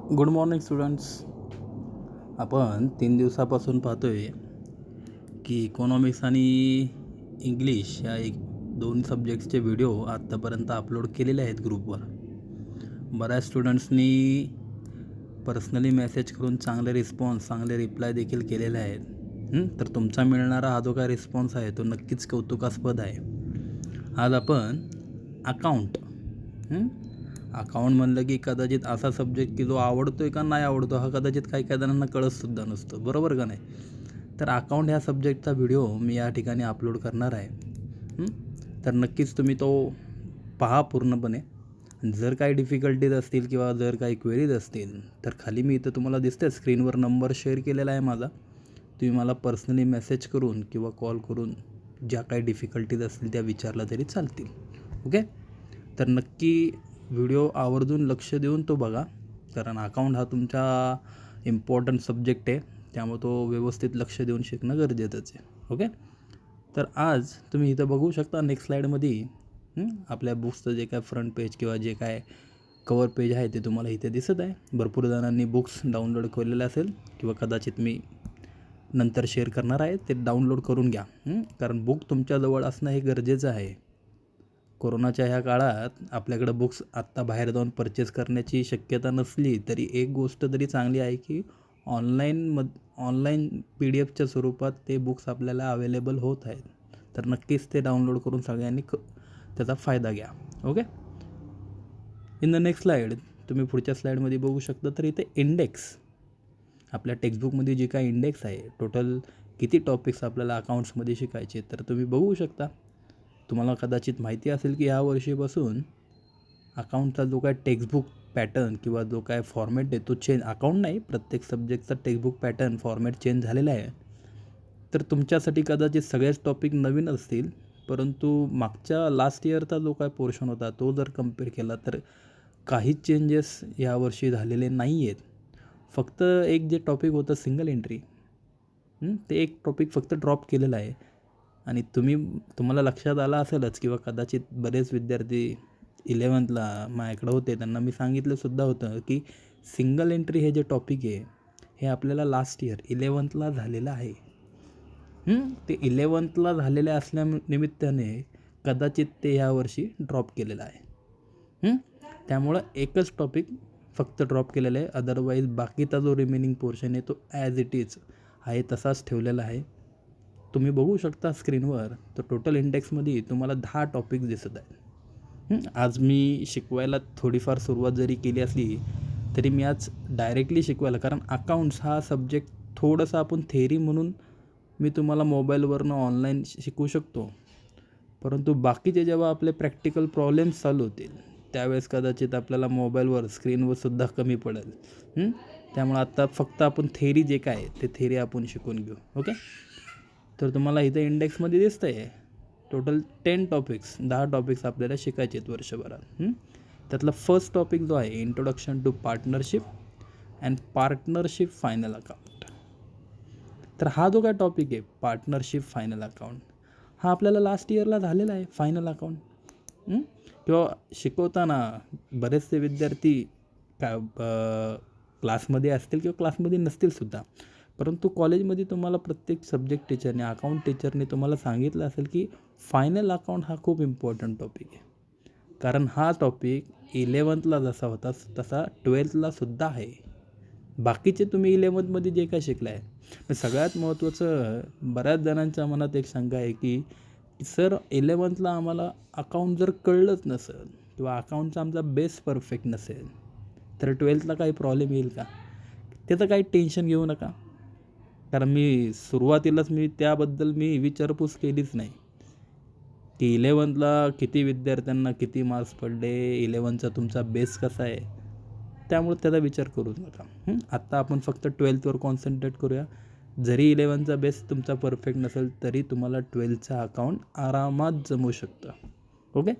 Good morning students. आपण 3 दिवसापासून पाहतो आहे की इकॉनॉमिक्स आणि इंग्लिश या दोन सब्जेक्ट्सचे व्हिडिओ आत्तापर्यंत अपलोड केलेले आहेत ग्रुपवर. बऱ्याच स्टुडंट्सनी पर्सनली मेसेज करून चांगले रिस्पॉन्स, चांगले रिप्लाय देखील केलेले आहेत. तर तुमचा मिळणारा हा जो काय रिस्पॉन्स आहे तो नक्कीच कौतुकास्पद आहे. आज आपण अकाउंट म्हणलं की कदाचित असा सब्जेक्ट की जो आवडतो आहे का नाही आवडतो हा कदाचित काही जणांना कळतसुद्धा नसतो, बरोबर का नाही? तर अकाउंट ह्या सब्जेक्टचा व्हिडिओ मी या ठिकाणी अपलोड करणार आहे. तर नक्कीच तुम्ही तो पहा पूर्णपणे. जर काही डिफिकल्टीज असतील किंवा जर काही क्वेरीज असतील तर खाली मी इथं तुम्हाला दिसते स्क्रीनवर नंबर शेअर केलेला आहे माझा. तुम्ही मला पर्सनली मेसेज करून किंवा कॉल करून ज्या काही डिफिकल्टीज असतील त्या विचारल्या तरी चालतील. ओके, तर नक्की व्हिडिओ आवर्जून लक्ष देऊन तो बघा, कारण अकाउंट हा तुमचा इम्पॉर्टंट सब्जेक्ट आहे, त्यामुळे तो व्यवस्थित लक्ष देऊन शिकणं गरजेचंच आहे. ओके, तर आज तुम्ही इथं बघू शकता नेक्स्ट स्लाईडमध्ये आपल्या बुक्सचं जे काय फ्रंट पेज किंवा जे काय कवर पेज आहे ते तुम्हाला इथे दिसत आहे. भरपूर जणांनी बुक्स डाउनलोड केलेले असेल किंवा कदाचित मी नंतर शेअर करणार आहे, ते डाउनलोड करून घ्या. कारण बुक तुमच्याजवळ असणं हे गरजेचं आहे. कोरोनाच्या ह्या काळात आपल्याकडं बुक्स आत्ता बाहेर जाऊन परचेस करण्याची शक्यता नसली तरी एक गोष्ट तरी चांगली आहे की ऑनलाईन PDF स्वरूपात ते बुक्स आपल्याला अवेलेबल होत आहेत. तर नक्कीच ते डाउनलोड करून सगळ्यांनी त्याचा फायदा घ्या. Okay, in the next slide तुम्ही पुढच्या स्लाईडमध्ये बघू शकता. तर इथे इंडेक्स, आपल्या टेक्स्टबुकमध्ये जी काय इंडेक्स आहे, टोटल किती टॉपिक्स आपल्याला अकाउंट्समध्ये शिकायचे तर तुम्ही बघू शकता. तुम्हाला कदाचित माहिती असेल की ह्या वर्षीपासून अकाउंटचा जो काय टेक्स्टबुक पॅटर्न किंवा जो काय फॉर्मॅट आहे तो चेंज, अकाउंट नाही प्रत्येक सब्जेक्टचा टेक्स्टबुक पॅटर्न फॉर्मॅट चेंज झालेला आहे. तर तुमच्यासाठी कदाचित सगळेच टॉपिक नवीन असतील, परंतु मागच्या लास्ट इयरचा जो काय पोर्शन होता तो जर कम्पेअर केला तर काहीच चेंजेस यावर्षी झालेले नाही आहेत. फक्त एक जे टॉपिक होतं सिंगल एंट्री, ते एक टॉपिक फक्त ड्रॉप केलेलं आहे. आणि तुम्हाला लक्षात आलं असेलच किंवा कदाचित बरेच विद्यार्थी 11th माझ्याकडं होते, त्यांना मी सांगितलं होतं की सिंगल एंट्री हे जे टॉपिक आहे हे आपल्याला लास्ट इयर 11th झालेलं आहे. ते 11th झालेल्या असल्यानिमित्ताने कदाचित ते ह्यावर्षी ड्रॉप केलेलं आहे. त्यामुळं एकच टॉपिक फक्त ड्रॉप केलेलं आहे, अदरवाईज बाकीचा जो रिमेनिंग पोर्शन आहे तो ॲज इट इज आहे तसाच ठेवलेला आहे. तुम्ही बघू शकता स्क्रीनवर, तर टोटल इंडेक्समध्ये तुम्हाला 10 टॉपिक्स दिसत आहेत. आज मी शिकवायला थोडीफार सुरुवात जरी केली असली तरी मी आज डायरेक्टली शिकवायला, कारण अकाउंट्स हा सब्जेक्ट थोडंसं आपण थेअरी म्हणून मी तुम्हाला मोबाईलवरनं ऑनलाईन शिकवू शकतो, परंतु बाकीचे जेव्हा आपले प्रॅक्टिकल प्रॉब्लेम्स चालू होतील त्यावेळेस कदाचित आपल्याला मोबाईलवर स्क्रीनवरसुद्धा कमी पडेल. त्यामुळे आत्ता फक्त आपण थेअरी जे काय आहे ते थेअरी आपण शिकून घेऊ. ओके, तर तुम्हाला इथं इंडेक्समध्ये दिसतं आहे टोटल 10 टॉपिक्स, 10 टॉपिक्स आपल्याला शिकायचे आहेत वर्षभरात. त्यातला फर्स्ट टॉपिक जो आहे introduction to partnership and partnership final account. तर हा जो काय टॉपिक आहे पार्टनरशिप फायनल अकाउंट हा आपल्याला लास्ट इयरला झालेला आहे. फायनल अकाउंट किंवा शिकवताना बरेचसे विद्यार्थी क्लासमध्ये असतील किंवा क्लासमध्ये नसतीलसुद्धा, परंतु कॉलेजमध्ये तुम्हाला प्रत्येक सब्जेक्ट टीचरने, अकाउंट टीचरने तुम्हाला सांगितलं असेल की फायनल अकाउंट हा खूप इम्पॉर्टंट टॉपिक आहे. कारण हा टॉपिक 11th जसा होता तसा 12th सुद्धा आहे. बाकीचे तुम्ही 11th जे काय शिकलं आहे, सगळ्यात महत्त्वाचं बऱ्याच जणांच्या मनात एक शंका आहे की सर 11th आम्हाला अकाउंट जर कळलंच नसेल किंवा अकाउंटचा आमचा बेस परफेक्ट नसेल तर 12th काही प्रॉब्लेम येईल का? त्याचं काही टेन्शन घेऊ नका, कारण मी सुरुवातीलाच त्याबद्दल विचारपूस केलीच नाही की 11th किती विद्यार्थ्यांना किती मार्क्स पडले, 11th तुमचा बेस कसा आहे, त्यामुळे त्याचा विचार करूच नका. आत्ता आपण फक्त 12th कॉन्सन्ट्रेट करूया. जरी 11th बेस तुमचा परफेक्ट नसेल तरी तुम्हाला 12th अकाउंट आरामात जमू शकतं. ओके,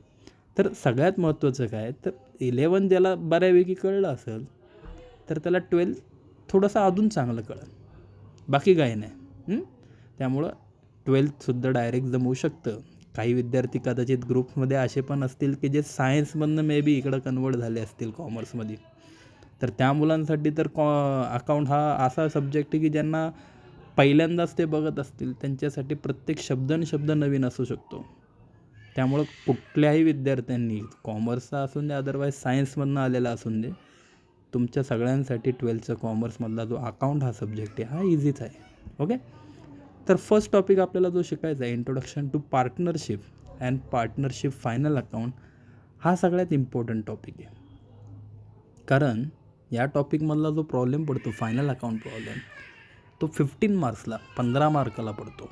तर सगळ्यात महत्त्वाचं काय तर 11 ज्याला बऱ्यापैकी कळलं असेल तर त्याला 12 थोडंसं अजून चांगलं कळेल, बाकी काही नाही. त्यामुळं 12thसुद्धा डायरेक्ट जमवू शकतं. काही विद्यार्थी कदाचित ग्रुपमध्ये असे पण असतील की जे सायन्समधनं मे बी इकडं कन्वर्ट झाले असतील कॉमर्समध्ये, तर त्या मुलांसाठी तर अकाउंट हा असा सब्जेक्ट आहे की ज्यांना पहिल्यांदाच ते बघत असतील त्यांच्यासाठी प्रत्येक शब्द आणि शब्द नवीन असू शकतो. त्यामुळं कुठल्याही विद्यार्थ्यांनी कॉमर्सचा असून दे अदरवाईज सायन्समधनं आलेला असून दे, तुमच्या सगळ्यांसाठी 12th कॉमर्समधला जो अकाउंट हा सब्जेक्ट आहे हा इझीच आहे. ओके. तर फर्स्ट टॉपिक आपल्याला जो शिकायचा आहे introduction to partnership and partnership final account, हा सगळ्यात इम्पॉर्टंट टॉपिक आहे. कारण या टॉपिकमधला जो प्रॉब्लेम पडतो फायनल अकाउंट प्रॉब्लेम, तो 15 मार्क्सला 15 मार्काला पडतो.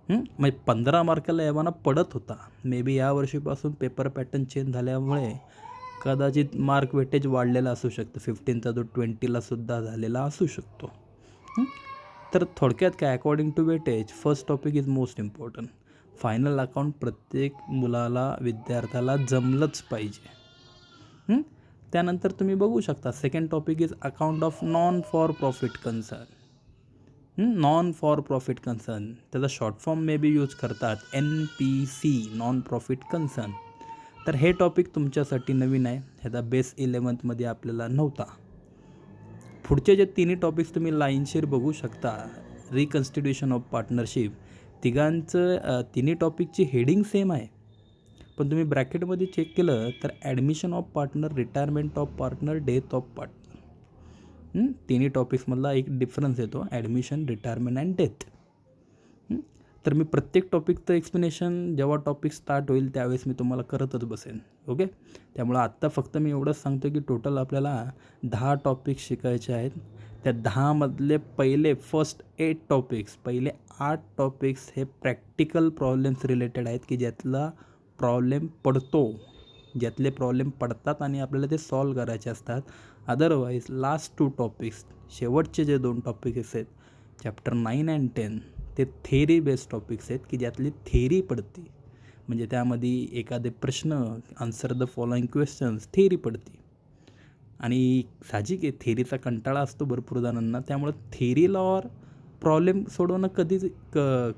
म्हणजे 15 मार्काला एव्हाना पडत होता. मे बी या वर्षीपासून पेपर पॅटर्न चेंज झाल्यामुळे कदाचित मार्क वेटेज वाढलेला असू शकतं. 15चा जो 20ला सुद्धा झालेला असू शकतो. तर थोडक्यात काय, according to weightage first topic is most important. Final account प्रत्येक मुलाला विद्यार्थ्याला जमलंच पाहिजे. त्यानंतर तुम्ही बघू शकता second topic is account of non for profit concern. Non for profit concern त्याचा short form maybe use करतात NPC, नॉन प्रॉफिट कन्सर्न. तर हे टॉपिक तुमच्यासाठी नवीन आहे, ह्याचा बेस 11th आपल्याला नव्हता. पुढचे जे तिन्ही टॉपिक्स तुम्ही लाईनशीर बघू शकता, रिकन्स्टिट्यूशन ऑफ पार्टनरशिप, तिन्ही टॉपिकची हेडिंग सेम आहे, पण तुम्ही ब्रॅकेटमध्ये चेक केलं तर admission of partner, retirement of partner, death of partner, तिन्ही टॉपिक्समधला एक डिफरन्स येतो, ॲडमिशन, रिटायरमेंट अँड डेथ. तर मी प्रत्येक टॉपिकचं एक्सप्लेनेशन जेव्हा टॉपिक स्टार्ट होईल त्यावेळेस मी तुम्हाला करतच बसेन. ओके. त्यामुळं आत्ता फक्त मी एवढंच सांगतो की टोटल आपल्याला 10 टॉपिक्स शिकायचे आहेत. त्या 10मधले पहिले फर्स्ट 8 टॉपिक्स, पहिले 8 टॉपिक्स हे प्रॅक्टिकल प्रॉब्लेम्स रिलेटेड आहेत की ज्यातला प्रॉब्लेम पडतो, ज्यातले प्रॉब्लेम पडतात आणि आपल्याला ते सॉल्व करायचे असतात. अदरवाईज लास्ट 2 टॉपिक्स, शेवटचे जे 2 टॉपिक्स आहेत चॅप्टर 9 अँड 10, ते थेरी बेस्ड टॉपिक्स आहेत की ज्यातली थेरी पडते. म्हणजे त्यामध्ये एखादे प्रश्न, answer the following questions, theory पडते. आणि साहजिक आहे थेरीचा कंटाळा असतो भरपूर जणांना, त्यामुळं थेरीला और प्रॉब्लेम सोडवणं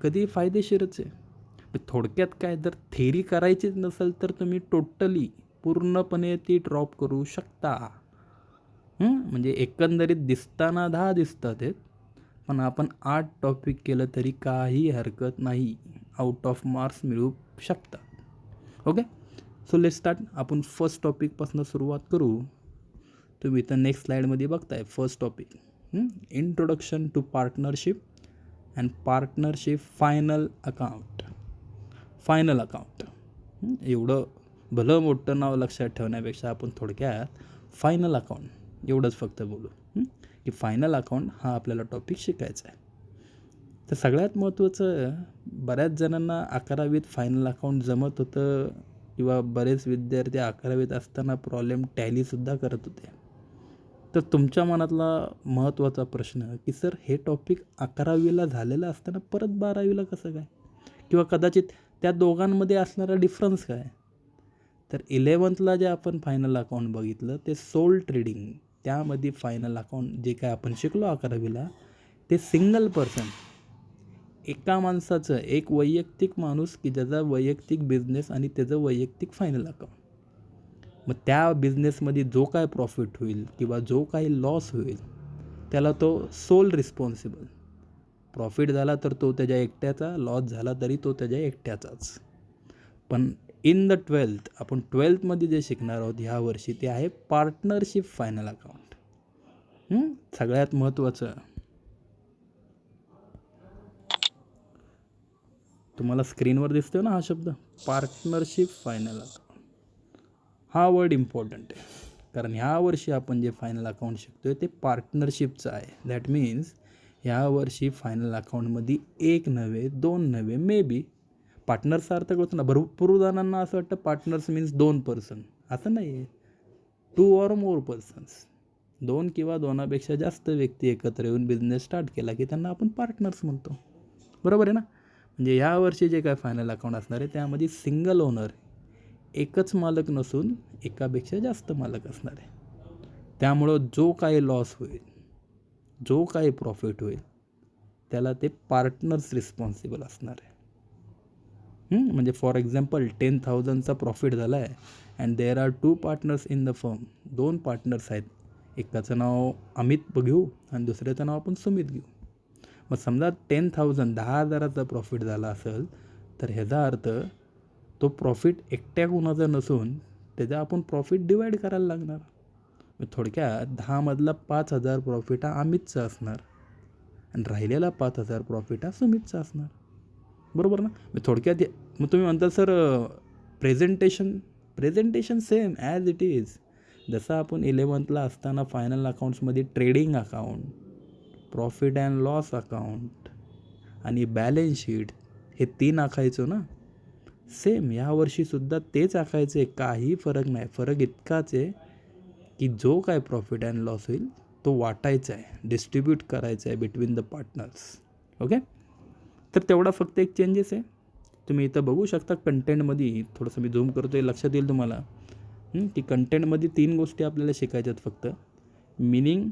कधी फायदेशीरच आहे. थोडक्यात काय, जर थेरी करायचीच नसेल तर तुम्ही टोटली पूर्णपणे ती ड्रॉप करू शकता. म्हणजे एकंदरीत दिसताना 10 दिसतात आहेत, पण आपण 8 टॉपिक केलं तरी काही हरकत नाही, आउट ऑफ मार्क्स मिळू शकतात. ओके. So let's start. आपण फर्स्ट टॉपिकपासून सुरुवात करू. तुम्ही इथं नेक्स्ट स्लाईडमध्ये बघताय first topic, introduction to partnership and partnership final account. Final account एवढं भलं मोठं नाव लक्षात ठेवण्यापेक्षा आपण थोडक्यात फायनल अकाउंट एवढंच फक्त बोलू की फायनल अकाउंट हा आपल्याला टॉपिक शिकायचा आहे. तर सगळ्यात महत्त्वाचं, बऱ्याच जणांना 11वीत फायनल अकाउंट जमत होतं किंवा बरेच विद्यार्थी 11वीत असताना प्रॉब्लेम टॅलीसुद्धा करत होते. तर तुमच्या मनातला महत्त्वाचा प्रश्न की सर हे टॉपिक 11वीला झालेलं असताना परत 12वीला कसं काय, किंवा कदाचित त्या दोघांमध्ये असणारा डिफरन्स काय. तर 11thला जे आपण फायनल अकाउंट बघितलं ते सोल ट्रेडिंग, त्यामध्ये फायनल अकाउंट जे काय आपण शिकलो 11वीला ते सिंगल पर्सन, एका माणसाचं, एक वैयक्तिक माणूस की ज्याचा वैयक्तिक बिझनेस आणि त्याचं वैयक्तिक फायनल अकाउंट. मग त्या बिझनेसमध्ये जो काय प्रॉफिट होईल किंवा जो काही लॉस होईल त्याला तो सोल रिस्पॉन्सिबल. प्रॉफिट झाला तर तो त्याच्या एकट्याचा, लॉस झाला तरी तो त्याच्या एकट्याचाच. पण इन द 12th आपण 12thमध्ये जे शिकणार आहोत ह्या वर्षी ते आहे पार्टनरशिप फायनल अकाउंट. सगळ्यात महत्त्वाचं, तुम्हाला स्क्रीनवर दिसतोय ना हा शब्द, पार्टनरशिप फायनल अकाउंट. हा वर्ड इम्पॉर्टंट आहे कारण ह्या वर्षी आपण जे फायनल अकाउंट शिकतोय ते पार्टनरशिपचं आहे. दॅट मीन्स ह्या वर्षी फायनल अकाउंटमध्ये 1 नव्हे 2 नव्हे, मे बी पार्टनरचा अर्थ कळतो ना, भरपूर जणांना असं वाटतं पार्टनर्स मीन्स 2 पर्सन, असं नाही आहे. 2 ऑर मोर पर्सन्स, 2 किंवा 2पेक्षा जास्त व्यक्ती एकत्र येऊन बिझनेस स्टार्ट केला की त्यांना आपण पार्टनर्स म्हणतो. बरोबर आहे ना. म्हणजे ह्या वर्षी जे काय फायनल अकाउंट असणार आहे त्यामध्ये सिंगल ओनर, एकच मालक नसून एकापेक्षा जास्त मालक असणार आहे. त्यामुळं जो काही लॉस होईल, जो काही प्रॉफिट होईल त्याला ते पार्टनर्स रिस्पॉन्सिबल असणार आहे. म्हणजे फॉर एक्झाम्पल 10,000चा प्रॉफिट झाला आहे and there are 2 partners in the firm, 2 partners आहेत एकाचं नाव अमित घेऊ आणि दुसऱ्याचं नाव आपण सुमित घेऊ. मग समजा 10,000 प्रॉफिट झाला असेल तर ह्याचा अर्थ तो प्रॉफिट एकट्या कोणाचा नसून त्याचा आपण प्रॉफिट डिवाईड करायला लागणार. मग थोडक्यात 10मधला 5,000 प्रॉफिट हा अमितचा असणार आणि राहिलेला 5,000 प्रॉफिट हा सुमितचा असणार. बरोबर ना. मग थोडक्यात मग तुम्ही म्हणता sir presentation same as it is. जसं आपण 11th असताना फायनल अकाउंट्समध्ये trading account, profit and loss account आणि बॅलन्स शीट हे 3 आखायचो ना, सेम यावर्षीसुद्धा तेच आखायचे. काही फरक नाही. फरक इतकाच आहे की जो काय प्रॉफिट अँड लॉस होईल तो वाटायचा आहे, डिस्ट्रीब्यूट करायचा आहे बिटवीन द पार्टनर्स. ओके. तर तेवढा फक्त एक चेंजेस आहे. तुम्ही इथं बघू शकता कंटेंटमध्ये, थोडंसं मी झूम करतो आहे, लक्षात येईल तुम्हाला की कंटेंटमध्ये 3 गोष्टी आपल्याला शिकायच्यात फक्त. Meaning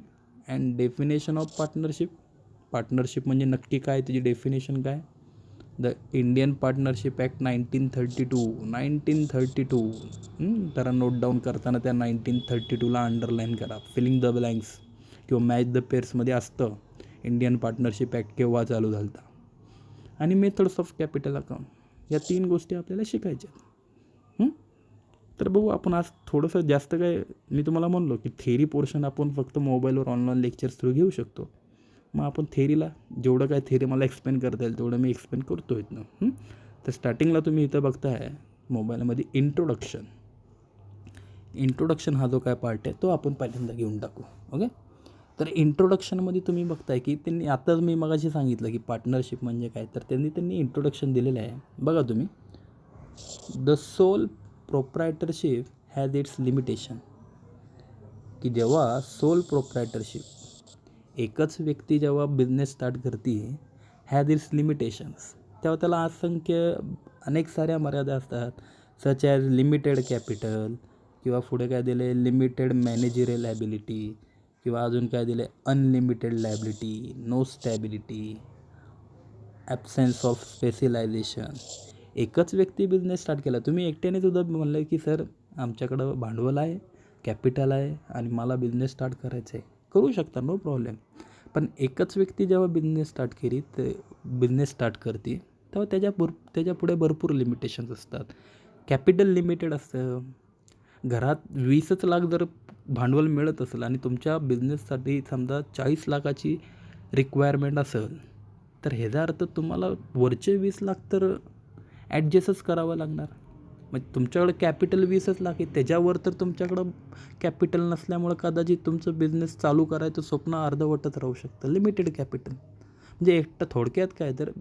and definition of partnership. Partnership म्हणजे नक्की काय, त्याची डेफिनेशन काय. The Indian partnership act 1932. तर नोट डाऊन करताना त्या 1932ला अंडरलाईन करा. फिलिंग द ब्लँक्स किंवा मॅच द पेअर्समध्ये असतं इंडियन पार्टनरशिप ॲक्ट केव्हा चालू झाला होता. आणि मेथड्स ऑफ कॅपिटल अकाउंट, या 3 गोष्टी आपल्याला शिकायच्या. तर बघू आपण आज थोडंसं जास्त काय, मी तुम्हाला म्हणलो की थेरी पोर्शन आपण फक्त मोबाईलवर ऑनलाईन लेक्चर्स थ्रू घेऊ शकतो. मग आपण थेरीला जेवढं काय थेरी मला एक्सप्लेन करता येईल तेवढं मी एक्सप्लेन करतो इथनं. तर स्टार्टिंगला तुम्ही इथं बघताय मोबाईलमध्ये इंट्रोडक्शन हा जो काय पार्ट आहे तो आपण पहिल्यांदा घेऊन टाकू. ओके. तर इंट्रोडक्शनमध्ये तुम्ही बघताय की त्यांनी आताच मी मगाशी सांगितलं की पार्टनरशिप म्हणजे काय, तर त्यांनी इंट्रोडक्शन दिलेलं आहे. बघा तुम्ही, the sole proprietorship has its limitation. की जेव्हा सोल प्रोप्रायटरशिप, एकच व्यक्ती जेव्हा बिझनेस स्टार्ट करते, हॅज इट्स लिमिटेशन्स, तेव्हा त्याला असंख्य अनेक साऱ्या मर्यादा असतात. सच ॲज लिमिटेड कॅपिटल, किंवा पुढे काय दिले, लिमिटेड मॅनेजरियल ॲबिलिटी, किंवा अजून काय दिले, unlimited liability, no stability, absence of specialisation. एकच व्यक्ती बिझनेस स्टार्ट केला, तुम्ही एकट्याने सुद्धा म्हणलं की सर आमच्याकडं भांडवल आहे, कॅपिटल आहे आणि मला बिझनेस स्टार्ट करायचं आहे, करू शकता, नो प्रॉब्लेम. पण एकच व्यक्ती जेव्हा बिझनेस स्टार्ट करते तेव्हा त्याच्या पुढे भरपूर लिमिटेशन्स असतात. कॅपिटल लिमिटेड असतं. घरात 20च लाख जर भांडवल मिळत असेल आणि तुमच्या बिझनेससाठी समजा 40 लाखाची रिक्वायरमेंट असेल, तर ह्याचा अर्थ तुम्हाला वरचे 20 लाख तर ॲडजस्टच करावं लागणार. मग तुमच्याकडं कॅपिटल 20च लाख आहे, त्याच्यावर तर तुमच्याकडं कॅपिटल नसल्यामुळं कदाचित तुमचं बिझनेस चालू करायचं स्वप्न अर्धवटच राहू शकतं. लिमिटेड कॅपिटल म्हणजे एकटं, थोडक्यात काय तर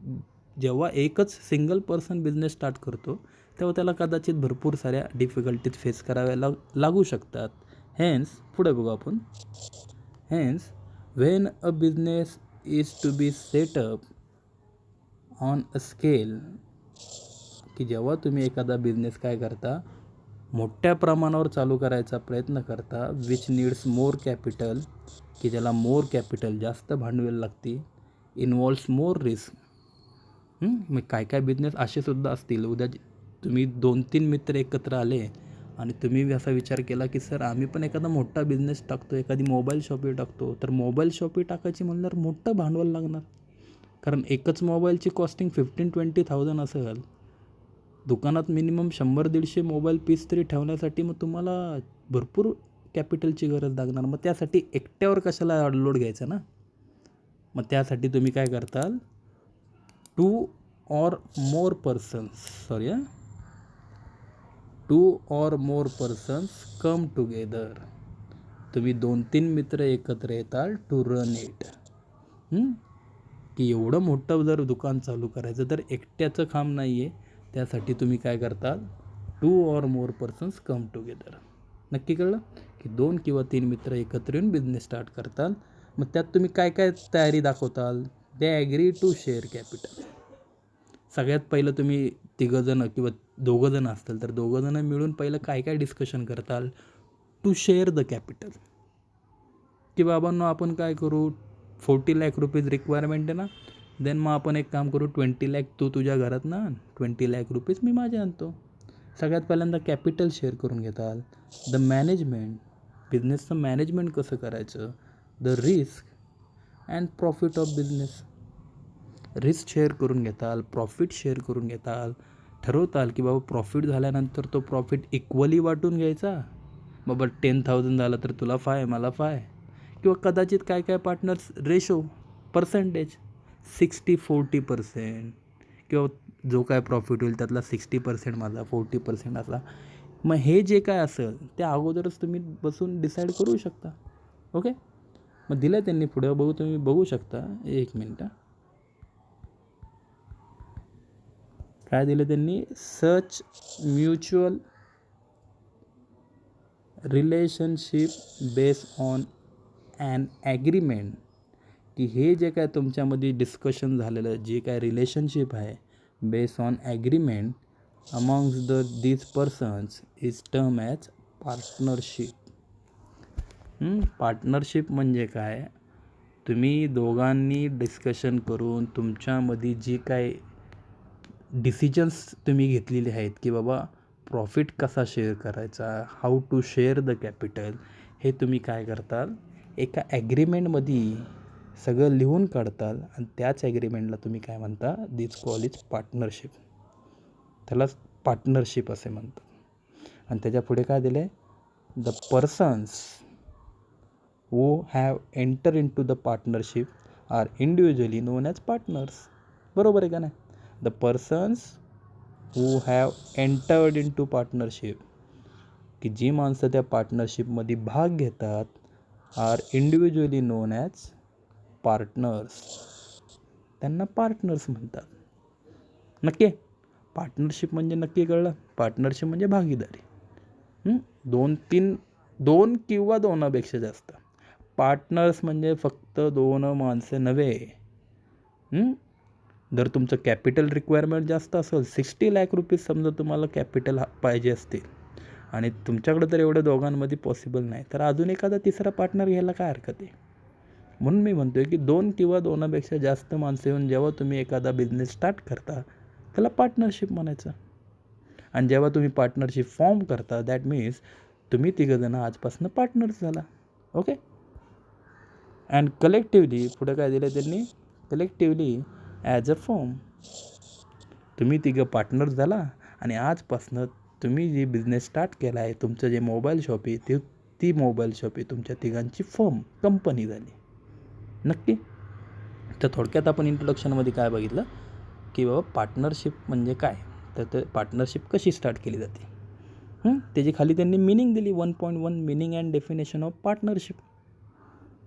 जेव्हा एकच सिंगल पर्सन बिझनेस स्टार्ट करतो तेव्हा त्याला कदाचित भरपूर साऱ्या डिफिकल्टीज फेस कराव्या लागू शकतात. हेन्स पुढे बघू आपण, when a business is to be set up on a scale, की जेव्हा तुम्ही एखादा बिझनेस काय करता, मोठ्या प्रमाणावर चालू करायचा प्रयत्न करता, विच नीड्स मोर कॅपिटल, की ज्याला मोर कॅपिटल, जास्त भांडवल लागते, इन्व्हॉल्व्स मोर रिस्क. मग काय बिझनेस असे सुद्धा असतील, उद्या तुम्ही 2-3 मित्र एकत्र आले आणि तुम्ही असा विचार केला की सर आम्ही पण एखादा मोठा बिझनेस टाकतो, एखादी मोबाईल शॉपी टाकतो, तर मोबाईल शॉपी टाकायची म्हणल्यावर मोठं भांडवल लागणार. कारण एकच मोबाईलची कॉस्टिंग 15-20,000 असेल. दुकानात मिनिमम 100-150 मोबाईल पीस तरी ठेवण्यासाठी मग तुम्हाला भरपूर कॅपिटलची गरज लागणार. मग त्यासाठी एकट्यावर कशाला लोड घ्यायचा ना. मग त्यासाठी तुम्ही काय करताल, 2 or more persons come together. तुम्ही 2-3 मित्र एकत्र येताल टू रन इट. की एवढं मोठं जर दुकान चालू करायचं तर एकट्याचं काम नाही आहे, त्यासाठी तुम्ही काय करताल, 2 or more persons come together. नक्की कळलं की 2 किंवा 3 मित्र एकत्र येऊन बिझनेस स्टार्ट करताल. मग त्यात तुम्ही काय तयारी दाखवताल, दे ॲग्री टू शेअर कॅपिटल. सगळ्यात पहिलं तुम्ही 3 किंवा 2 असतील तर 2 मिळून पहिलं काय डिस्कशन करताल, टू शेअर द कॅपिटल. की बाबांनो आपण काय करू, 40 लाख रुपीज रिक्वायरमेंट आहे ना, देन मग आपण एक काम करू, 20 लाख तू तुझ्या घरात ना, 20 लाख रुपीज मी माझे आणतो. सगळ्यात पहिल्यांदा कॅपिटल शेअर करून घेताल. द मॅनेजमेंट, बिझनेसचं मॅनेजमेंट कसं करायचं, the risk and profit of business. Risk share करून घेताल, प्रॉफिट शेअर करून घेताल, ठरवताल की बाबा प्रॉफिट झाल्यानंतर तो प्रॉफिट इक्वली वाटून घ्यायचा. बाबा 10,000 झाला तर तुला 5 मला 5, किंवा कदाचित काय काय पार्टनर्स रेशो पर्सेंटेज 60-40%, किंवा जो काय प्रॉफिट होईल त्यातला 60% माझा, 40% असा. मग हे जे काय असेल ते अगोदरच तुम्ही बसून डिसाईड करू शकता. ओके, मग दिलं त्यांनी पुढं बघू, तुम्ही बघू शकता. एक मिनटं, काय दिलं त्यांनी, such mutual relationship based on an agreement, की हे जे काय तुमच्यामध्ये डिस्कशन झालेलं जे काय रिलेशनशिप आहे based on agreement amongst these persons is term as partnership. Partnership म्हणजे काय, तुम्ही दोघांनी डिस्कशन करून तुमच्यामध्ये जे काय डिसिजन्स तुम्ही घेतलेले आहेत की बाबा प्रॉफिट कसा शेअर करायचा, how to share the capital, हे तुम्ही काय करताल, एका ॲग्रीमेंटमध्ये सगळं लिहून काढताल आणि त्याच ॲग्रीमेंटला तुम्ही काय म्हणता, दिस कॉल इज पार्टनरशिप. त्यालाच पार्टनरशिप असे म्हणतात. आणि त्याच्या पुढे काय दिलं आहे, the persons who have entered into the partnership are individually known as partners. बरोबर आहे का नाही, the persons who have entered into partnership, की जी माणसं त्या पार्टनरशिपमध्ये भाग घेतात are individually known as partners, त्यांना पार्टनर्स म्हणतात. नक्की पार्टनरशिप म्हणजे नक्की कळलं, पार्टनरशिप म्हणजे भागीदारी. दोन किंवा दोनापेक्षा जास्त. पार्टनर्स म्हणजे फक्त 2 माणसं नव्हे. जर तुमचं कॅपिटल रिक्वायरमेंट जास्त असेल, 60 लाख रुपीज समजा तुम्हाला कॅपिटल पाहिजे असतील आणि तुमच्याकडे तर एवढं दोघांमध्ये पॉसिबल नाही, तर अजून एखादा तिसरा पार्टनर घ्यायला काय हरकत आहे. म्हणून मी म्हणतो आहे की 2 किंवा 2पेक्षा जास्त माणसं येऊन जेव्हा तुम्ही एखादा बिझनेस स्टार्ट करता त्याला पार्टनरशिप म्हणायचं. आणि जेव्हा तुम्ही पार्टनरशिप फॉर्म करता दॅट मीन्स तुम्ही तिघंजणं आजपासून पार्टनर्स झाला. ओके, अँड कलेक्टिवली, पुढं काय दिलं त्यांनी, कलेक्टिवली ॲज अ फर्म, तुम्ही तिघं पार्टनर्स झाला आणि आजपासनं तुम्ही जी बिझनेस स्टार्ट केला आहे, तुमचं जे मोबाईल शॉप आहे ती मोबाईल शॉप आहे तुमच्या तिघांची फर्म, कंपनी झाली. नक्की. तर थोडक्यात आपण इंट्रोडक्शनमध्ये काय बघितलं की बाबा पार्टनरशिप म्हणजे काय, तर ते पार्टनरशिप कशी स्टार्ट केली जाते, त्याची खाली त्यांनी मिनिंग दिली 1.1 meaning and definition of partnership.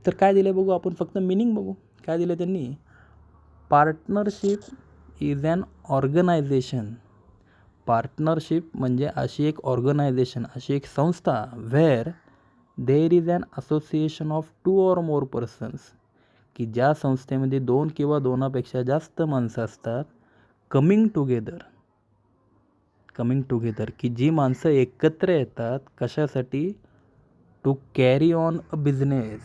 तर काय दिलं बघू आपण, फक्त मिनिंग बघू. काय दिलं त्यांनी, partnership is an organisation. Partnership म्हणजे अशी एक ऑर्गनायझेशन, अशी एक संस्था where there is an association of 2 or more persons, की ज्या संस्थेमध्ये 2 किंवा 2पेक्षा जास्त माणसं असतात, कमिंग टुगेदर, की जी माणसं एकत्र येतात कशासाठी, to carry on a business.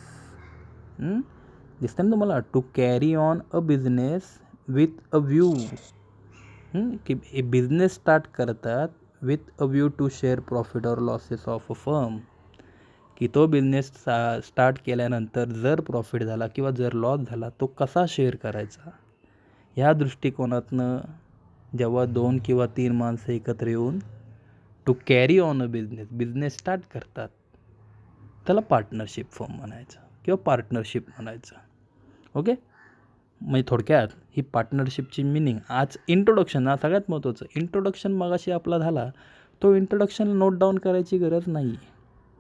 दिसतं ना तुम्हाला, to carry on a business with a view, की बिझनेस स्टार्ट करतात with a view to share profit or losses of a firm, की तो बिझनेस स्टार्ट केल्यानंतर जर प्रॉफिट झाला किंवा जर लॉस झाला तो कसा शेअर करायचा, ह्या दृष्टिकोनातनं जेव्हा 2 किंवा 3 माणसं एकत्र येऊन to carry on a business start करतात त्याला पार्टनरशिप फर्म म्हणायचं किंवा पार्टनरशिप म्हणायचं. ओके, म्हणजे थोडक्यात ही पार्टनरशिपची मिनिंग. आज इंट्रोडक्शन, हा सगळ्यात महत्त्वाचं. इंट्रोडक्शन मगाशी आपला झाला, तो इंट्रोडक्शन नोट डाऊन करायची गरज नाही.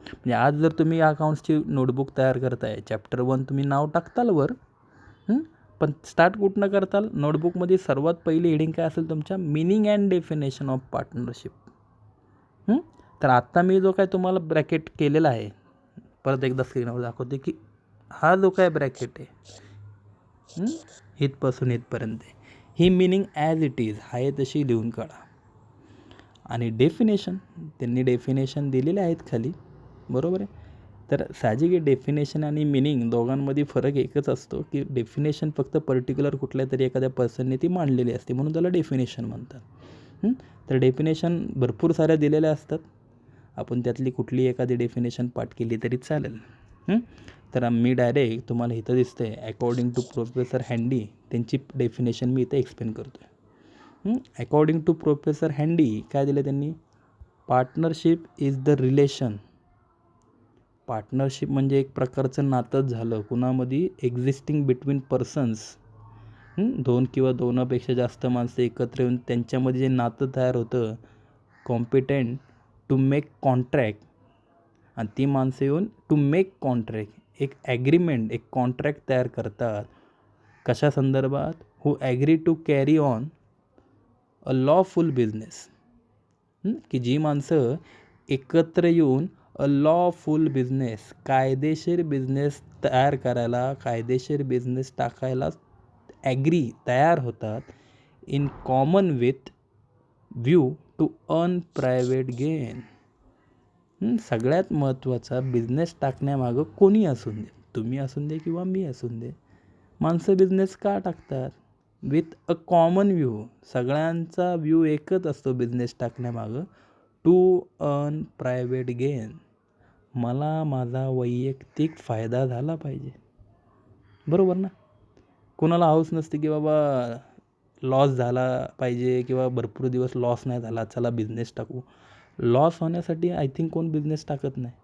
म्हणजे आज जर तुम्ही अकाउंट्सची नोटबुक तयार करताय, चॅप्टर 1 तुम्ही नाव टाकताल वर, पण स्टार्ट कुठनं करताल, नोटबुकमध्ये सर्वात पहिली हेडिंग काय असेल तुमच्या, meaning and definition of partnership. तर आत्ता मी जो काय तुम्हाला ब्रॅकेट केलेला आहे, परत एकदा स्क्रीनवर दाखवते की हा जो काय ब्रॅकेट आहे इथपासून इथपर्यंत, ही मिनिंग ॲज इट इज आहे तशी लिहून काढा. आणि डेफिनेशन, त्यांनी डेफिनेशन दिलेले आहेत खाली, बरोबर आहे. तर साहजिक आहे डेफिनेशन आणि मिनिंग दोघांमध्ये फरक एकच असतो की डेफिनेशन फक्त पर्टिक्युलर कुठल्या तरी एखाद्या पर्सनने ती मांडलेली असते म्हणून त्याला डेफिनेशन म्हणतात. तर डेफिनेशन भरपूर साऱ्या दिलेल्या असतात आपण त्यातली कुठली एखादी डेफिनेशन पाठ केली तरी चालेल. तर मी डायरेक्ट तुम्हाला इथं दिसतं आहे अकॉर्डिंग टू प्रोफेसर हँडी त्यांची डेफिनेशन मी इथं एक्सप्लेन करतो आहे. अकॉर्डिंग टू प्रोफेसर हँडी काय दिलं त्यांनी, partnership is the relation. Partnership म्हणजे एक प्रकारचं नातंच झालं कुणामध्ये, एक्झिस्टिंग बिटवीन पर्सन्स. 2 किंवा 2पेक्षा जास्त माणसं एकत्र येऊन त्यांच्यामध्ये जे नातं तयार होतं, कॉम्पिटेंट टू मेक कॉन्ट्रॅक्ट, आणि ती माणसं येऊन टू मेक कॉन्ट्रॅक्ट एक ॲग्रीमेंट, एक कॉन्ट्रॅक्ट तयार करतात. कशा संदर्भात, who agree to carry on a lawful business. की जी माणसं एकत्र येऊन अ लॉफुल बिझनेस, कायदेशीर बिझनेस तयार करायला, कायदेशीर बिझनेस टाकायला ॲग्री तयार होतात, in common with view to earn private gain. सगळ्यात महत्त्वाचा, बिझनेस टाकण्यामागं कोणी असून दे, तुम्ही असून दे किंवा मी असून दे, माणसं बिझनेस का टाकतात, विथ अ कॉमन व्ह्यू. सगळ्यांचा व्ह्यू एकच असतो बिझनेस टाकण्यामागं, टू अर्न प्रायव्हेट गेन. मला माझा वैयक्तिक फायदा झाला पाहिजे, बरोबर ना. कोणाला हौस नसते की बाबा लॉस झाला पाहिजे किंवा भरपूर दिवस लॉस नाही झाला, चला बिझनेस टाकू. लॉस होण्यासाठी आय थिंक कोण बिझनेस टाकत नाही,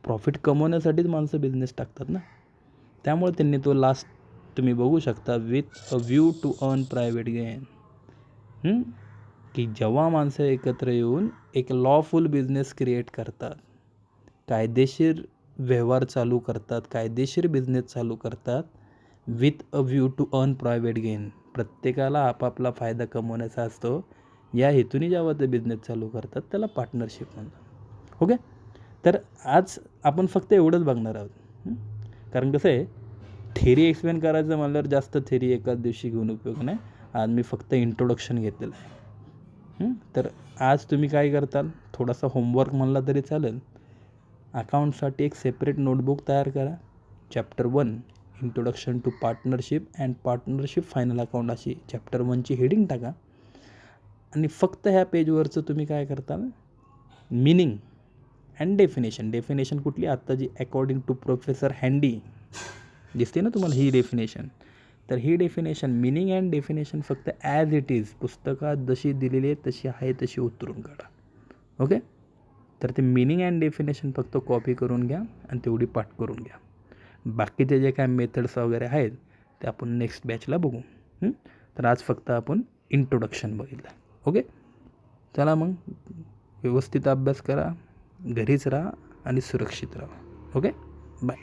प्रॉफिट कमवण्यासाठीच माणसं बिझनेस टाकतात ना. त्यामुळे त्यांनी तो लास्ट तुम्ही बघू शकता, with a view to earn private gain. की जेव्हा माणसं एकत्र येऊन एक लॉफुल बिझनेस क्रिएट करतात, कायदेशीर व्यवहार चालू करतात, कायदेशीर बिझनेस चालू करतात, with a view to earn private gain. प्रत्येकाला आपापला फायदा कमवण्याचा असतो, या हेतूने जेव्हा ते बिझनेस चालू करतात त्याला पार्टनरशिप म्हणतात. ओके. तर आज आपण फक्त एवढंच बघणार आहोत, कारण कसं आहे, थेरी एक्सप्लेन करायचं म्हणल्यावर जास्त थेरी एकाच दिवशी घेऊन उपयोग नाही. आज मी फक्त इंट्रोडक्शन घेतलेलं आहे. तर आज तुम्ही काय करताल, थोडासा होमवर्क म्हणला तरी चालेल. अकाउंटसाठी एक सेपरेट नोटबुक तयार करा. Chapter 1 introduction to partnership and partnership final account अशी चॅप्टर 1ची हेडिंग टाका. आणि फक्त ह्या पेजवरचं तुम्ही काय करताल, मिनिंग अँड डेफिनेशन कुठली, आत्ता जी अकॉर्डिंग टू प्रोफेसर हँडी दिसते ना तुम्हाला ही डेफिनेशन, तर ही डेफिनेशन, मिनिंग अँड डेफिनेशन फक्त ॲज इट इज पुस्तकात जशी दिलेली आहे तशी आहे तशी उतरून काढा. ओके. तर ते मिनिंग अँड डेफिनेशन फक्त कॉपी करून घ्या आणि तेवढी पाठ करून घ्या. बाकीचे जे काय मेथड्स वगैरे आहेत ते आपण नेक्स्ट बॅचला बघू. तर आज फक्त आपण इंट्रोडक्शन बघितलं. ओके. चला मग व्यवस्थित अभ्यास करा, घरीच राहा आणि सुरक्षित राहा. ओके. बाय.